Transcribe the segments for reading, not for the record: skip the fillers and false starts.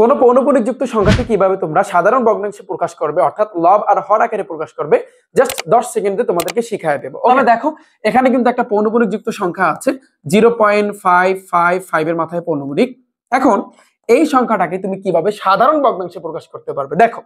কোন পৌনঃপুনিক যুক্ত সংখ্যাটি কিভাবে তোমরা সাধারণ ভগ্নাংশে প্রকাশ করবে অর্থাৎ লব আর হর আকারে প্রকাশ করবে জাস্ট 10 সেকেন্ডে তোমাদেরকে শিখিয়ে দেব। ওকে দেখো এখানে কিন্তু একটা পৌনঃপুনিক যুক্ত সংখ্যা আছে 0.555 এর মাথায় পৌনঃপুনিক। এখন এই সংখ্যাটাকে তুমি কিভাবে সাধারণ ভগ্নাংশে প্রকাশ করতে পারবে? দেখো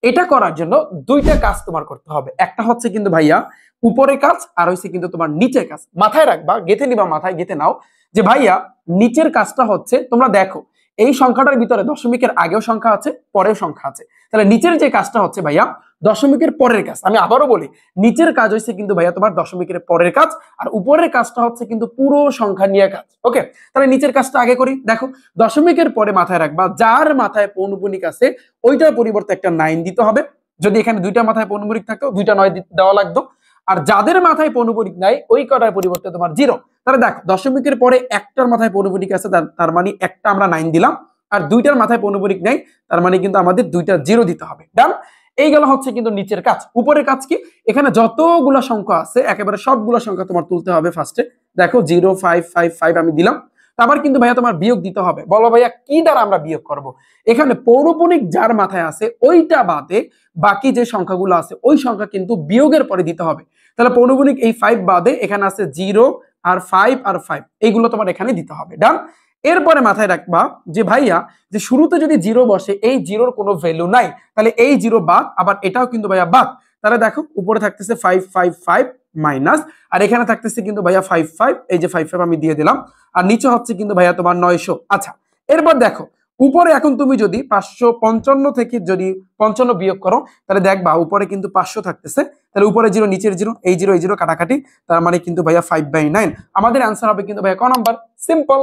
এটা করার জন্য দুইটা কাজ তোমার করতে হবে। একটা হচ্ছে কিন্তু ভাইয়া উপরের কাজ আর হচ্ছে কিন্তু তোমার নিচের কাজ। মাথায় রাখবা, গেঁথে নিবা, মাথায় গেঁথে নাও যে ভাইয়া নিচের কাজটা হচ্ছে তোমরা দেখো এই সংখ্যাটার ভিতরে দশমিকের আগেও সংখ্যা আছে, পরেও সংখ্যা আছে। তাহলে নিচের যে কাজটা হচ্ছে ভাইয়া দশমিকের পরের কাজ। আমি আবারও বলি নিচের কাজ হচ্ছে কিন্তু ভাইয়া তোমার দশমিকের পরের কাজ, আর উপরের কাজটা হচ্ছে কিন্তু পুরো সংখ্যা নিয়ে কাজ। ওকে, তাহলে নিচের কাজটা আগে করি। দেখো দশমিকের পরে মাথায় রাখবা যার মাথায় পৌনঃপুনিক আছে ওইটার পরিবর্তে একটা 9 দিতে হবে। যদি এখানে দুইটা মাথায় পৌনঃপুনিক থাকতো দুইটা 9 দেওয়া লাগতো। আর যাদের মাথায় পৌনঃপুনিক নাই ওই কটার পরিবর্তে তোমার 0। তাহলে দেখো দশমিকের পরে একটার মাথায় পৌনঃপুনিক আছে তার মানে একটা আমরা 9 দিলাম, আর দুইটার মাথায় পৌনঃপুনিক নাই তার মানে কিন্তু আমাদের দুইটা 0 দিতে হবে। ডান। এই গেল হচ্ছে কিন্তু নিচের কাজ। উপরের কাজ কি? এখানে যতগুলো সংখ্যা আছে একেবারে সবগুলো সংখ্যা তোমার তুলতে হবে। ফার্স্টে দেখো 0555 আমি দিলাম। আবার কিন্তু ভাইয়া তোমার বিয়োগ দিতে হবে। বলো ভাইয়া কি দ্বারা আমরা বিয়োগ করব? এখানে পৌনঃপুনিক যার মাথায় আছে ওইটা বাদে বাকি যে সংখ্যাগুলো আছে ওই সংখ্যা কিন্তু বিয়োগের পরে দিতে হবে। তাহলে পৌনঃপুনিক এই 5 বাদে এখানে আছে 0 আর 5 আর 5, এইগুলো তোমার এখানে দিতে হবে। ডান। এরপরে মাথায় রাখবা যে ভাইয়া যে শুরুতে যদি 0 বসে এই 0-র কোনো ভ্যালু নাই, তাহলে এই 0 বাদ, আবার এটাও কিন্তু ভাইয়া বাদ। তাহলে দেখো উপরে থাকতেছে 555 মাইনাস, আর এখানে থাকতেছে কিন্তু ভাইয়া 55, এই যে 55 আমি দিয়ে দিলাম, আর নিচে হচ্ছে কিন্তু ভাইয়া তোমার 900। আচ্ছা এরপর দেখো উপরে এখন তুমি যদি 555 থেকে যদি 55 বিয়োগ করো তাহলে দেখবা উপরে কিন্তু 500 থাকতেছে। তাহলে উপরে 0 নিচের 0, এই 0 এই 0 কাটাকাটি, তার মানে কিন্তু ভাইয়া 5/9। আমাদের অ্যান্সার হবে কিন্তু ভাইয়া ক নাম্বার? সিম্পল।